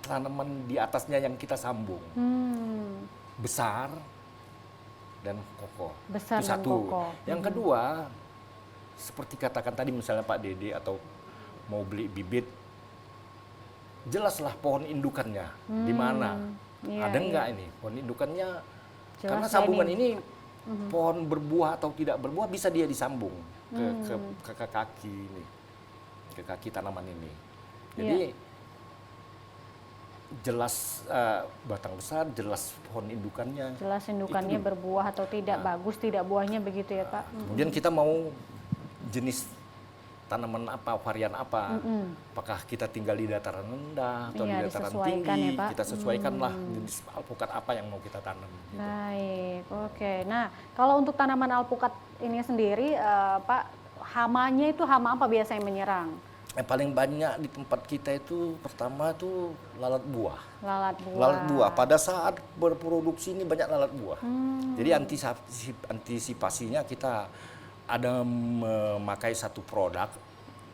tanaman di atasnya yang kita sambung. Besar dan kokoh. Besar Itu dan satu. kokoh. Yang kedua, seperti katakan tadi misalnya Pak Dede atau mau beli bibit, jelaslah pohon indukannya di mana. Iya, Ada nggak iya. ini pohon indukannya? Jelas Karena lah sambungan ini. ini pohon berbuah atau tidak berbuah bisa dia disambung ke kaki ini, ke kaki tanaman ini. Jadi jelas batang besar, jelas pohon indukannya. Jelas indukannya Itu. berbuah atau tidak, bagus tidak buahnya begitu ya, Pak? Kemudian kita mau jenis tanaman apa, varian apa. Apakah kita tinggal di dataran rendah atau Iya, di dataran disesuaikan tinggi, ya, Pak. kita sesuaikanlah jenis alpukat apa yang mau kita tanam. Gitu. Baik, oke. Nah, kalau untuk tanaman alpukat ini sendiri, Pak, hamanya itu hama apa biasa yang menyerang? Yang paling banyak di tempat kita itu pertama itu lalat buah. Lalat buah. Lalat buah. Pada saat berproduksi ini banyak lalat buah. Jadi antisipasinya kita ada memakai satu produk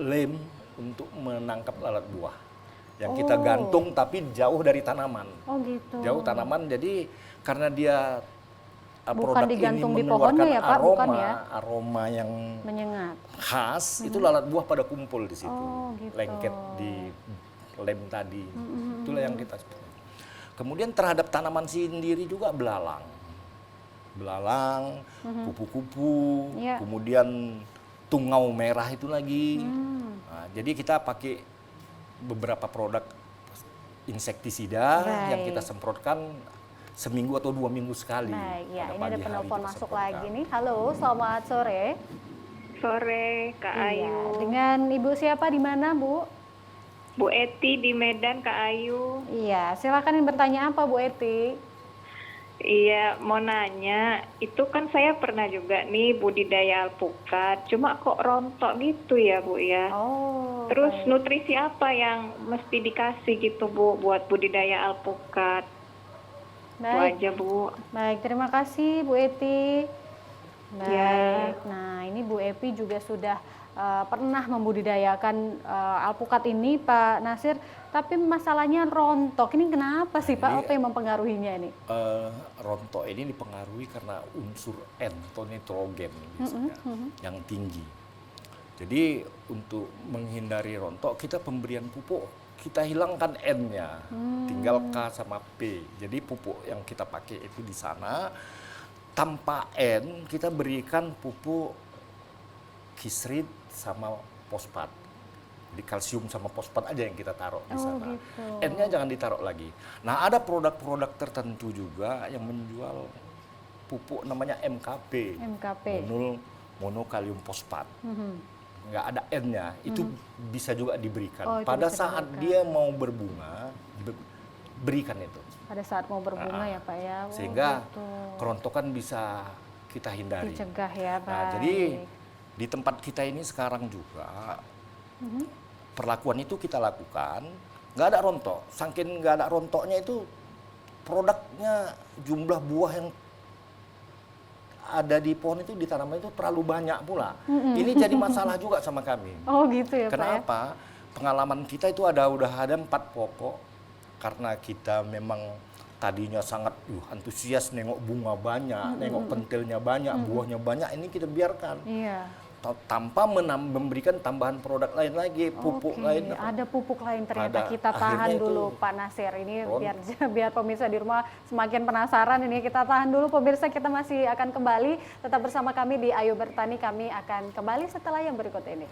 lem untuk menangkap lalat buah. Yang kita gantung tapi jauh dari tanaman. Oh gitu. Jauh tanaman, jadi karena dia Bukan produk digantung ini di pohonnya ya, Pak? Bukan ya? aroma yang Menyengat. khas, itu lalat buah pada kumpul di situ. Oh, gitu. Lengket di lem tadi. Itulah yang kita sebut. Kemudian terhadap tanaman sendiri juga belalang. Belalang, kupu-kupu, Iya. kemudian tungau merah itu lagi. Nah, jadi kita pakai beberapa produk insektisida yang Baik. kita semprotkan seminggu atau 2 minggu sekali. Baik, ya. Pada Ini ada pagi hari penelpon kita masuk semprotkan. lagi nih. Halo, selamat sore. Sore, Kak Iya, Ayu. dengan Ibu siapa di mana, Bu? Bu Eti di Medan, Kak Ayu. Iya, silakan yang bertanya apa, Bu Eti? Iya, mau nanya, itu kan saya pernah juga nih budidaya alpukat, cuma kok rontok gitu ya, Bu ya. Oh. Terus baik. nutrisi apa yang mesti dikasih gitu, Bu, buat budidaya alpukat? Itu Baik. aja, Bu. Baik, terima kasih Bu Eti. Baik. Ya. Nah, ini Bu Epi juga sudah pernah membudidayakan alpukat ini Pak Nasir, tapi masalahnya rontok. Ini kenapa sih Pak? Jadi, Apa yang mempengaruhinya ini? Rontok ini dipengaruhi karena unsur N atau nitrogen biasanya yang tinggi. Jadi untuk menghindari rontok kita pemberian pupuk kita hilangkan N-nya, tinggal K sama P. Jadi pupuk yang kita pakai itu di sana tanpa N kita berikan pupuk kisrit sama fosfat. Jadi kalsium sama fosfat aja yang kita taruh di sana. Gitu. N-nya jangan ditaruh lagi. Nah ada produk-produk tertentu juga yang menjual pupuk namanya MKP. MKP. Monokalium fosfat. Nggak ada N-nya, itu bisa juga diberikan. Oh, itu pada bisa saat diberikan. dia mau berbunga, berikan itu. Pada saat mau berbunga ya Pak ya. Oh, Sehingga gitu. kerontokan bisa kita hindari. Dicegah ya Pak. Nah, jadi di tempat kita ini sekarang juga perlakuan itu kita lakukan, nggak ada rontok. Saking nggak ada rontoknya itu produknya jumlah buah yang ada di pohon itu di tanaman itu terlalu banyak pula. Ini jadi masalah juga sama kami. Oh gitu ya Pak ya. Kenapa? Pengalaman kita itu udah ada 4 pokok karena kita memang tadinya sangat antusias nengok bunga banyak, nengok pentilnya banyak, buahnya banyak, ini kita biarkan. Iya. Tanpa memberikan tambahan produk lain lagi, pupuk Oke, lain. ada pupuk lain ternyata Ada. kita tahan Akhirnya dulu itu Pak Nasir. Ini rontok. biar pemirsa di rumah semakin penasaran, ini kita tahan dulu pemirsa, kita masih akan kembali tetap bersama kami di Ayo Bertani. Kami akan kembali setelah yang berikut ini.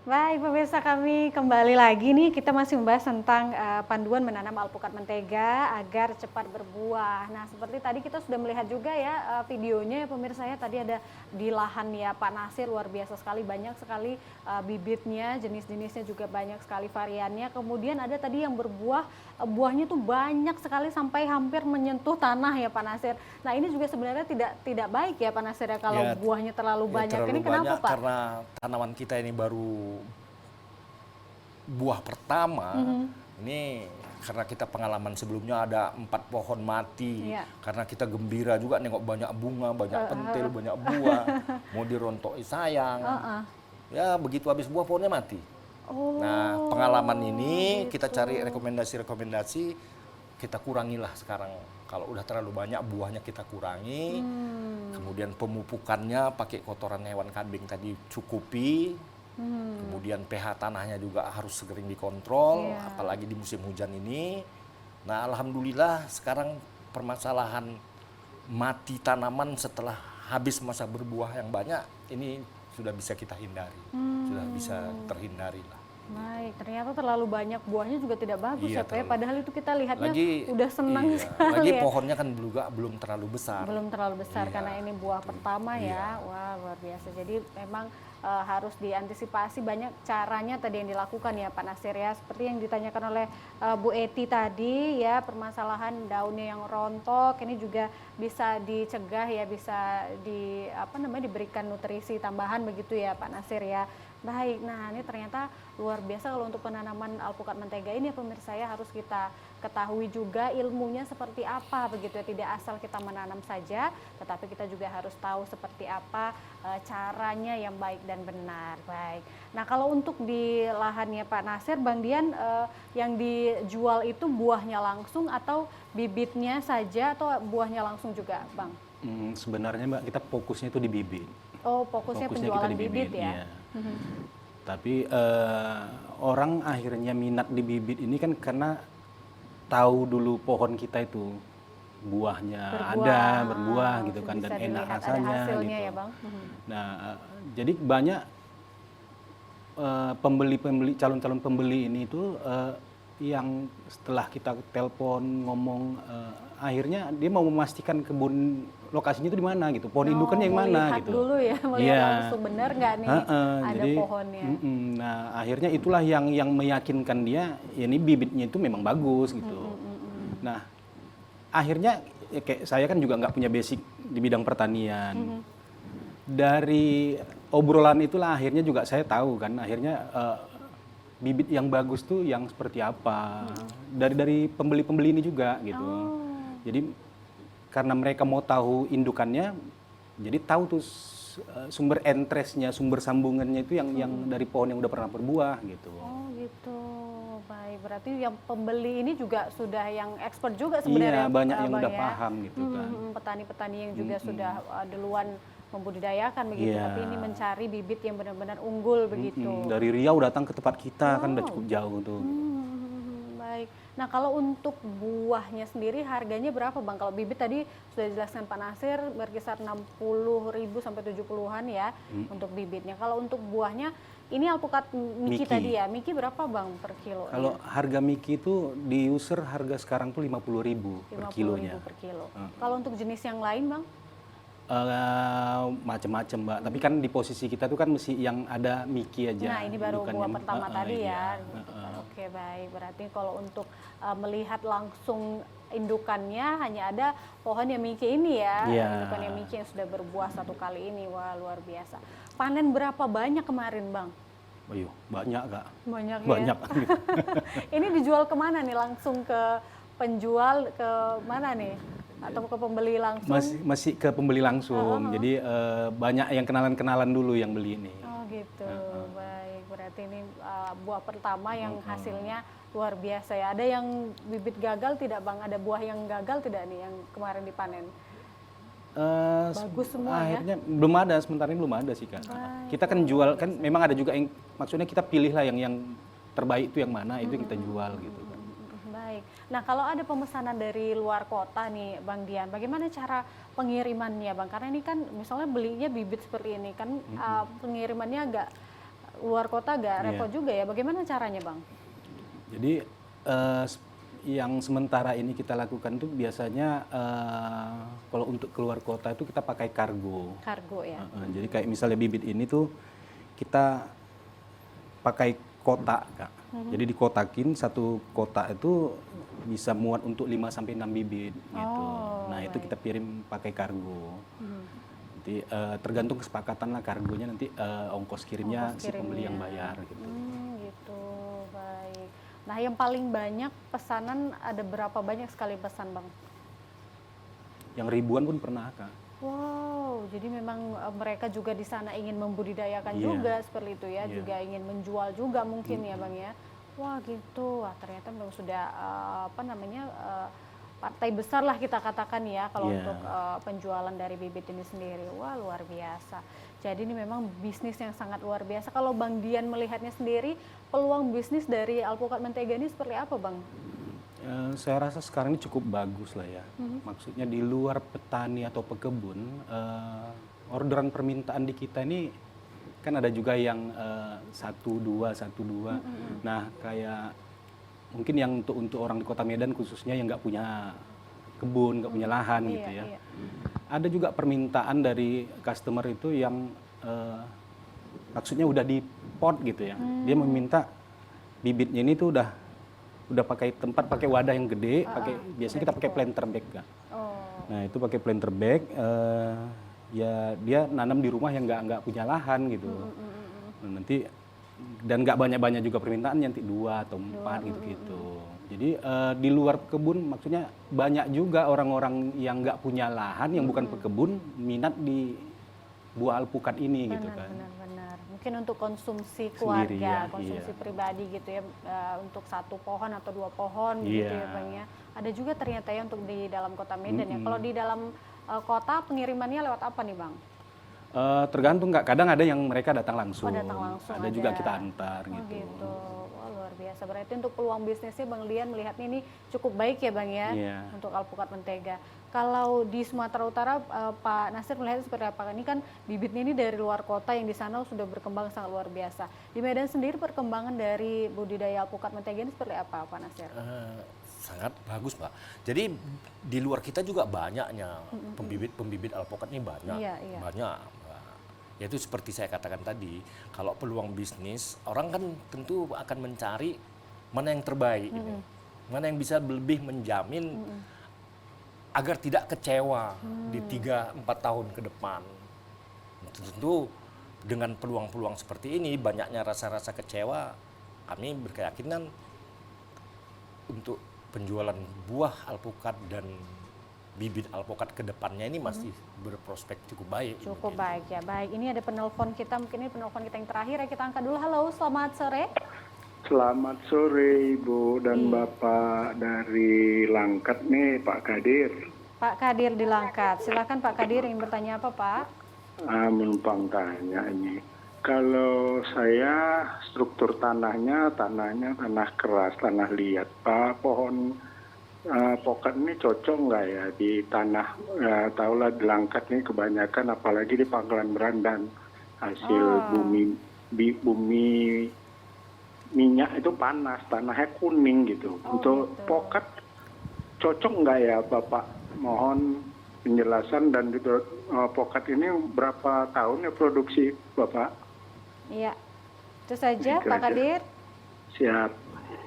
Baik pemirsa, kami kembali lagi nih, kita masih membahas tentang panduan menanam alpukat mentega agar cepat berbuah. Nah seperti tadi kita sudah melihat juga ya videonya ya pemirsa ya, tadi ada di lahan ya Pak Nasir, luar biasa sekali, banyak sekali bibitnya, jenis-jenisnya juga banyak sekali variannya. Kemudian ada tadi yang berbuah, buahnya tuh banyak sekali sampai hampir menyentuh tanah ya Pak Nasir. Nah ini juga sebenarnya tidak baik ya Pak Nasir ya kalau Ya, buahnya terlalu banyak. Ini terlalu kenapa banyak Pak? karena tanaman kita ini baru buah pertama. Ini karena kita pengalaman sebelumnya ada 4 pohon mati. Iya. Karena kita gembira juga nengok banyak bunga, banyak pentil, banyak buah. Mau dirontoki sayang. Ya begitu habis buah pohonnya mati. Oh, Nah pengalaman ini gitu. kita cari rekomendasi-rekomendasi, kita kurangilah sekarang. Kalau udah terlalu banyak buahnya kita kurangi. Kemudian pemupukannya pakai kotoran hewan kambing tadi cukupi. Kemudian pH tanahnya juga harus sering dikontrol, Iya. apalagi di musim hujan ini. Nah alhamdulillah sekarang permasalahan mati tanaman setelah habis masa berbuah yang banyak ini sudah bisa kita hindari, sudah bisa terhindari lah. Baik, ternyata terlalu banyak buahnya juga tidak bagus Iya, ya Pak ya. terlalu. Padahal itu kita lihatnya Lagi udah senang iya, sekali lagi ya. pohonnya kan juga belum terlalu besar. Belum terlalu besar Iya. karena ini buah pertama ya. Iya. Wah luar biasa. Jadi memang harus diantisipasi banyak caranya tadi yang dilakukan ya Pak Nasir ya. Seperti yang ditanyakan oleh Bu Eti tadi ya, permasalahan daunnya yang rontok ini juga bisa dicegah ya, bisa diberikan nutrisi tambahan begitu ya Pak Nasir ya. Baik, nah ini ternyata luar biasa kalau untuk penanaman alpukat mentega ini ya pemirsa ya, harus kita ketahui juga ilmunya seperti apa begitu ya, tidak asal kita menanam saja, tetapi kita juga harus tahu seperti apa caranya yang baik dan benar. Baik, nah kalau untuk di lahannya Pak Nasir, Bang Dian, yang dijual itu buahnya langsung atau bibitnya saja atau buahnya langsung juga Bang? Sebenarnya Mbak, kita fokusnya itu di bibit. Oh fokusnya penjualan kita di bibit ya? iya. Tapi orang akhirnya minat di bibit ini kan karena tahu dulu pohon kita itu buahnya ada, berbuah gitu kan, bisa dan enak dilihat, ada rasanya hasilnya gitu. ya Bang. Nah, jadi banyak calon-calon pembeli ini itu yang setelah kita telepon ngomong, akhirnya dia mau memastikan kebun lokasinya itu di mana gitu, pohon indukannya yang mana Melihat gitu. dulu ya, melihat Iya. langsung benar nggak nih ada jadi, pohonnya. Nah akhirnya itulah yang meyakinkan dia, ya ini bibitnya itu memang bagus gitu. Nah akhirnya ya kayak saya kan juga nggak punya basic di bidang pertanian. Dari obrolan itulah akhirnya juga saya tahu kan, akhirnya bibit yang bagus tuh yang seperti apa. Dari pembeli-pembeli ini juga gitu. Oh Jadi karena mereka mau tahu indukannya, jadi tahu tuh sumber entresnya, sumber sambungannya itu yang dari pohon yang udah pernah berbuah gitu. Oh gitu, baik. Berarti yang pembeli ini juga sudah yang expert juga Iya, sebenarnya. banyak yang Bang, udah ya. paham gitu kan. Petani-petani yang juga sudah duluan membudidayakan begitu, Iya. tapi ini mencari bibit yang benar-benar unggul begitu. Dari Riau datang ke tempat kita kan udah cukup jauh tuh. Baik. Nah kalau untuk buahnya sendiri harganya berapa Bang? Kalau bibit tadi sudah dijelaskan Pak Nasir berkisar 60.000 sampai 70-an ya untuk bibitnya. Kalau untuk buahnya ini alpukat Miki Miki. tadi ya. Miki berapa Bang per kilo? Kalau harga Miki itu di user harga sekarang tuh 50.000 per 50.000 kilonya. per kilo. Kalau untuk jenis yang lain Bang? Macem-macem Mbak, tapi kan di posisi kita tuh kan mesti yang ada Miki aja. Nah ini baru buah indukannya. pertama tadi Iya. ya. Oke baik, berarti kalau untuk melihat langsung indukannya hanya ada pohon yang Miki ini ya. Iya. Indukan yang Miki yang sudah berbuah satu kali ini, wah luar biasa. Panen berapa banyak kemarin Bang? Ayo, banyak Kak. Banyak ya? Banyak. Ini dijual kemana nih? Langsung ke penjual ke mana nih? Atau ke pembeli langsung? Masih ke pembeli langsung. Jadi banyak yang kenalan-kenalan dulu yang beli ini. Oh gitu, baik. Berarti ini buah pertama yang hasilnya luar biasa ya. Ada yang bibit gagal tidak Bang? Ada buah yang gagal tidak nih yang kemarin dipanen? Bagus semua ya? Akhirnya belum ada, sementara ini belum ada sih Kak. Kita kan jual, kan memang ada juga yang, maksudnya kita pilih lah yang terbaik itu yang mana, itu yang kita jual gitu kan. Baik. Nah kalau ada pemesanan dari luar kota nih Bang Dian, bagaimana cara pengirimannya Bang? Karena ini kan misalnya belinya bibit seperti ini kan pengirimannya agak luar kota agak repot juga ya. Bagaimana caranya Bang? Jadi yang sementara ini kita lakukan tuh biasanya kalau untuk keluar kota itu kita pakai kargo. Kargo ya? Jadi kayak misalnya bibit ini tuh kita pakai kotak Kak. Jadi dikotakin, satu kotak itu bisa muat untuk 5 sampai 6 bibit gitu. Nah, itu kita kirim pakai kargo. Nanti tergantung kesepakatan lah kargonya, nanti ongkos kirimnya si pembeli yang bayar gitu. Gitu, baik. Nah yang paling banyak pesanan ada berapa banyak sekali pesan Bang? Yang ribuan pun pernah Kak. Wow, jadi memang mereka juga di sana ingin membudidayakan Iya. juga seperti itu ya, Iya. juga ingin menjual juga mungkin ya Bang ya. Wah gitu, wah ternyata memang sudah partai besar lah kita katakan ya kalau Iya. untuk penjualan dari bibit ini sendiri. Wah luar biasa. Jadi ini memang bisnis yang sangat luar biasa. Kalau Bang Dian melihatnya sendiri, peluang bisnis dari alpukat mentega ini seperti apa Bang? Saya rasa sekarang ini cukup bagus lah ya. Maksudnya di luar petani atau pekebun, orderan permintaan di kita ini kan ada juga yang 1-2. Nah kayak mungkin yang untuk orang di Kota Medan khususnya yang nggak punya kebun, nggak punya lahan gitu ya. Iya. Ada juga permintaan dari customer itu yang maksudnya udah di pot gitu ya. Dia meminta bibitnya ini tuh udah pakai tempat, pakai wadah yang gede, biasanya kita pakai planter bag Kak. Nah itu pakai planter bag, ya dia nanam di rumah yang nggak punya lahan gitu. Nah, nanti dan nggak banyak juga permintaan, nanti 2 atau 4 gitu. Jadi di luar kebun maksudnya banyak juga orang-orang yang nggak punya lahan, yang bukan pekebun, minat di buah alpukat ini gitu kan. Benar. Mungkin untuk konsumsi Sendiri, keluarga, ya, konsumsi iya. pribadi gitu ya, untuk 1 pohon atau 2 pohon gitu Iya. ya Bang ya. Ada juga ternyata ya untuk di dalam kota Medan ya. Kalau di dalam kota pengirimannya lewat apa nih Bang? Tergantung Kak, kadang ada yang mereka datang langsung, datang langsung ada juga kita antar gitu. Gitu. Wah luar biasa. Berarti untuk peluang bisnisnya Bang Dian melihatnya ini cukup baik ya Bang ya, Iya. untuk alpukat mentega. Kalau di Sumatera Utara Pak Nasir melihatnya seperti apa? Ini kan bibitnya ini dari luar kota yang di sana sudah berkembang sangat luar biasa. Di Medan sendiri perkembangan dari budidaya alpukat mentega ini seperti apa Pak Nasir? Sangat bagus Mbak. Jadi di luar kita juga banyaknya pembibit alpukat ini banyak, Iya. banyak. Mbak. Yaitu seperti saya katakan tadi, kalau peluang bisnis orang kan tentu akan mencari mana yang terbaik, gitu. Mana yang bisa lebih menjamin agar tidak kecewa di 3-4 tahun ke depan. Tentu dengan peluang-peluang seperti ini, banyaknya rasa-rasa kecewa, kami berkeyakinan untuk penjualan buah alpukat dan bibit alpukat ke depannya ini masih berprospek cukup baik. Cukup baik ya. Baik, ini ada penelpon kita, mungkin ini penelpon kita yang terakhir ya, kita angkat dulu. Halo, selamat sore. Selamat sore Ibu dan Bapak dari Langkat nih, Pak Kadir. Pak Kadir di Langkat. Silakan Pak Kadir, ingin bertanya apa Pak? Menumpang tanya ini. Kalau saya struktur tanahnya tanah keras, tanah liat. Pak, pohon pokat ini cocok nggak ya di tanah, tahulah di Langkat ini kebanyakan, apalagi di Pangkalan Berandan. Hasil bumi minyak itu panas, tanahnya kuning gitu. Untuk pokat cocok nggak ya Bapak? Mohon penjelasan. Dan juga pokat ini berapa tahun ya produksi Bapak? Iya, itu saja Pak Kadir. Siap.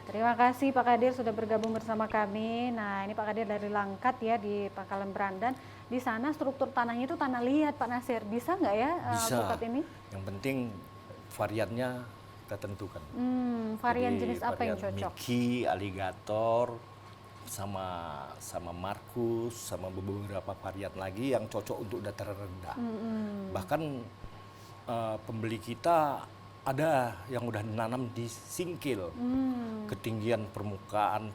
Terima kasih Pak Kadir sudah bergabung bersama kami. Nah, ini Pak Kadir dari Langkat ya di Pangkalan Berandan. Di sana struktur tanahnya itu tanah liat Pak Nasir. Bisa nggak ya Bisa. alpukat ini? Yang penting variannya kita tentukan. Varian Jadi, jenis apa yang varian cocok? Mickey, Alligator, sama Markus, sama beberapa varian lagi yang cocok untuk dataran rendah. Bahkan pembeli kita ada yang udah nanam di singkil. Ketinggian permukaan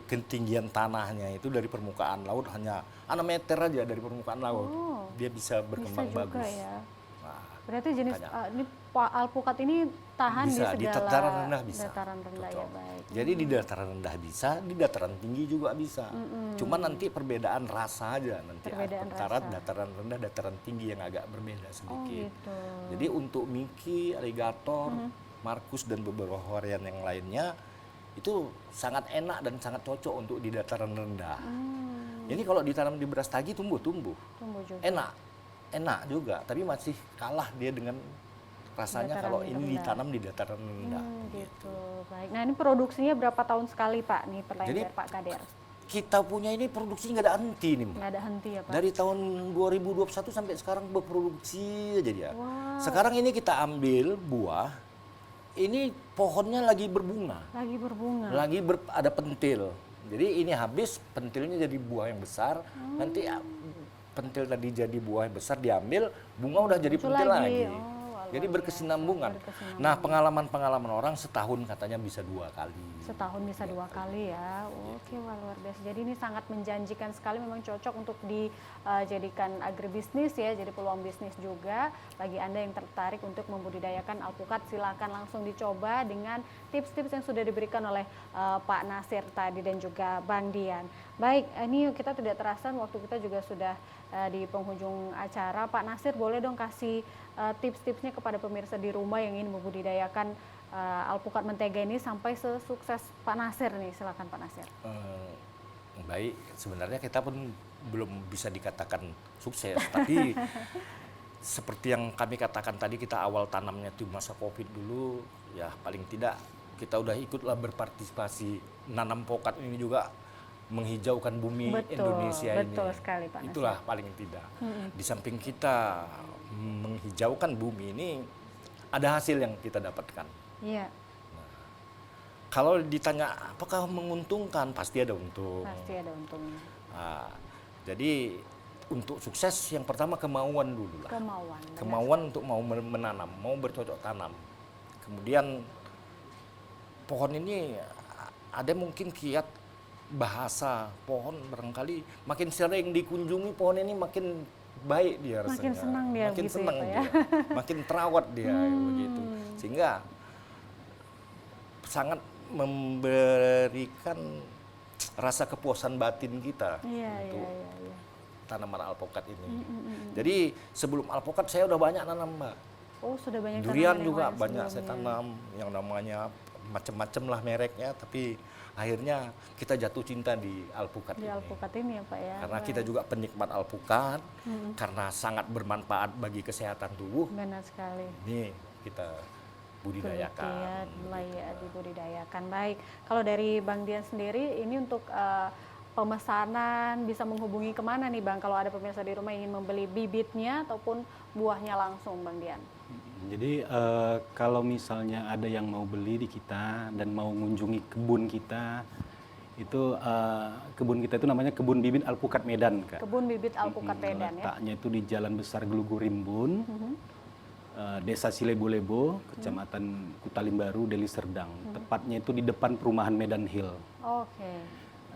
ketinggian tanahnya itu dari permukaan laut hanya 6 meter aja dari permukaan laut. Dia bisa berkembang Bisa juga bagus. ya. Nah, Berarti jenis makanya. ini alpukat ini tahan Bisa, di di segala dataran rendah bisa. dataran rendah ya, Cocok. baik. Jadi di dataran rendah bisa, di dataran tinggi juga bisa. Cuma nanti perbedaan rasa aja nanti Perbedaan antara rasa. dataran rendah, dataran tinggi yang agak berbeda Oh sedikit. gitu. Jadi untuk Mickey, Alligator, Markus dan beberapa varian yang lainnya itu sangat enak dan sangat cocok untuk di dataran rendah. Jadi kalau ditanam di beras tagi tumbuh Tumbuh juga. enak juga, tapi masih kalah dia dengan rasanya Dataran kalau rendah. ini ditanam di dataran rendah. Gitu. Baik. Nah, ini produksinya berapa tahun sekali Pak? Nih pertanyaan Jadi, dari Pak Kadir. Kita punya ini produksi nggak ada henti nih, Mbak. Nggak ada henti ya Pak? Dari tahun 2021 sampai sekarang berproduksi aja dia. Wow. Sekarang ini kita ambil buah, ini pohonnya lagi berbunga, Lagi berbunga. lagi ada pentil. Jadi ini habis, pentilnya jadi buah yang besar. Nanti pentil tadi jadi buah yang besar diambil, bunga udah jadi Muncul pentil lagi. lagi. Oh, Jadi luar berkesinambungan. biasa, berkesinambungan. Nah, pengalaman-pengalaman orang setahun katanya bisa 2 kali. Setahun bisa 2 kali ya. Oke, wah, luar biasa. Jadi ini sangat menjanjikan sekali, memang cocok untuk dijadikan agribisnis ya, jadi peluang bisnis juga. Bagi Anda yang tertarik untuk membudidayakan alpukat, silakan langsung dicoba dengan tips-tips yang sudah diberikan oleh Pak Nasir tadi dan juga Bang Dian. Baik, ini kita tidak terasa waktu kita juga sudah di penghujung acara. Pak Nasir, boleh dong kasih tips-tipsnya kepada pemirsa di rumah yang ingin membudidayakan alpukat mentega ini sampai sesukses Pak Nasir nih. Silakan Pak Nasir. Baik, sebenarnya kita pun belum bisa dikatakan sukses, tapi seperti yang kami katakan tadi, kita awal tanamnya itu masa Covid dulu, ya paling tidak kita udah ikutlah berpartisipasi nanam pokat ini juga menghijaukan bumi Indonesia ini. Betul sekali Pak Nasir. Itulah paling tidak. Di samping kita menghijaukan bumi ini, ada hasil yang kita dapatkan. Iya, Kalau ditanya apakah menguntungkan, pasti ada untung. pasti ada untungnya. Nah, jadi untuk sukses yang pertama kemauan dulu lah. Kemauan. benar. Kemauan untuk mau menanam, mau bercocok tanam. Kemudian pohon ini ada mungkin kiat bahasa pohon, barangkali makin sering dikunjungi pohon ini makin baik dia rasanya. Makin senang dia makin gitu ya, senang Pak ya? dia. Makin terawat dia begitu. Sehingga sangat memberikan rasa kepuasan batin kita Iya, untuk iya, iya. tanaman alpukat ini. Jadi sebelum alpukat saya udah banyak nanam, Mbak. Oh, sudah banyak Durian tanaman yang juga lain banyak saya sebelumnya. tanam, yang namanya macam-macam lah mereknya, tapi akhirnya kita jatuh cinta di alpukat Di ini. alpukat ini ya Pak ya. Karena kita juga penikmat alpukat, karena sangat bermanfaat bagi kesehatan tubuh. Benar sekali. Ini kita budidayakan. Ya, mulai dibudidayakan. Baik, kalau dari Bang Dian sendiri, ini untuk pemesanan bisa menghubungi kemana nih Bang? Kalau ada pemirsa di rumah ingin membeli bibitnya ataupun buahnya langsung, Bang Dian. Jadi kalau misalnya ada yang mau beli di kita dan mau mengunjungi kebun kita, Itu kebun kita itu namanya Kebun Bibit Alpukat Medan, Kak. Kebun Bibit Alpukat Medan ya. Letaknya itu di Jalan Besar Gelugu Rimbun, Desa Silebo-Lebo, Kecamatan Kutalimbaru, Deli Serdang. Tepatnya itu di depan perumahan Medan Hill. Oke.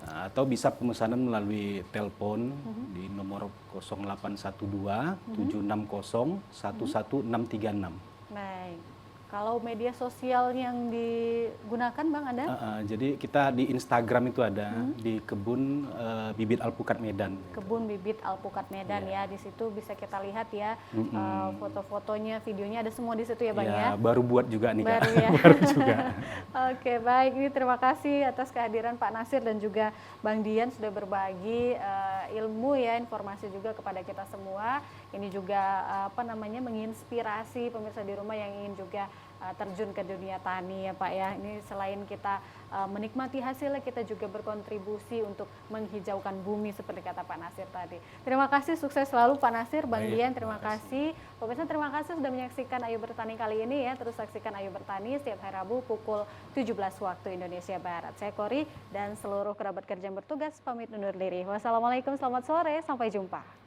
Atau bisa pemesanan melalui telepon di nomor 0812 760 11636. Baik. Kalau media sosial yang digunakan Bang ada? Jadi kita di Instagram itu ada di Kebun Bibit Alpukat Medan. Kebun Bibit Alpukat Medan ya. Di situ bisa kita lihat ya foto-fotonya, videonya ada semua di situ ya Bang ya. Baru buat juga nih Kak. Baru ya. Baru juga. Oke, baik. Ini terima kasih atas kehadiran Pak Nasir dan juga Bang Dian sudah berbagi ilmu ya, informasi juga kepada kita semua. Ini juga menginspirasi pemirsa di rumah yang ingin juga terjun ke dunia tani ya Pak ya. Ini selain kita menikmati hasilnya, kita juga berkontribusi untuk menghijaukan bumi seperti kata Pak Nasir tadi. Terima kasih, sukses selalu Pak Nasir, Bang Dian, terima kasih. Pemirsa terima kasih sudah menyaksikan Ayo Bertani kali ini ya. Terus saksikan Ayo Bertani setiap hari Rabu pukul 17 waktu Indonesia Barat. Saya Kori dan seluruh kerabat kerja yang bertugas pamit undur diri. Wassalamualaikum, selamat sore, sampai jumpa.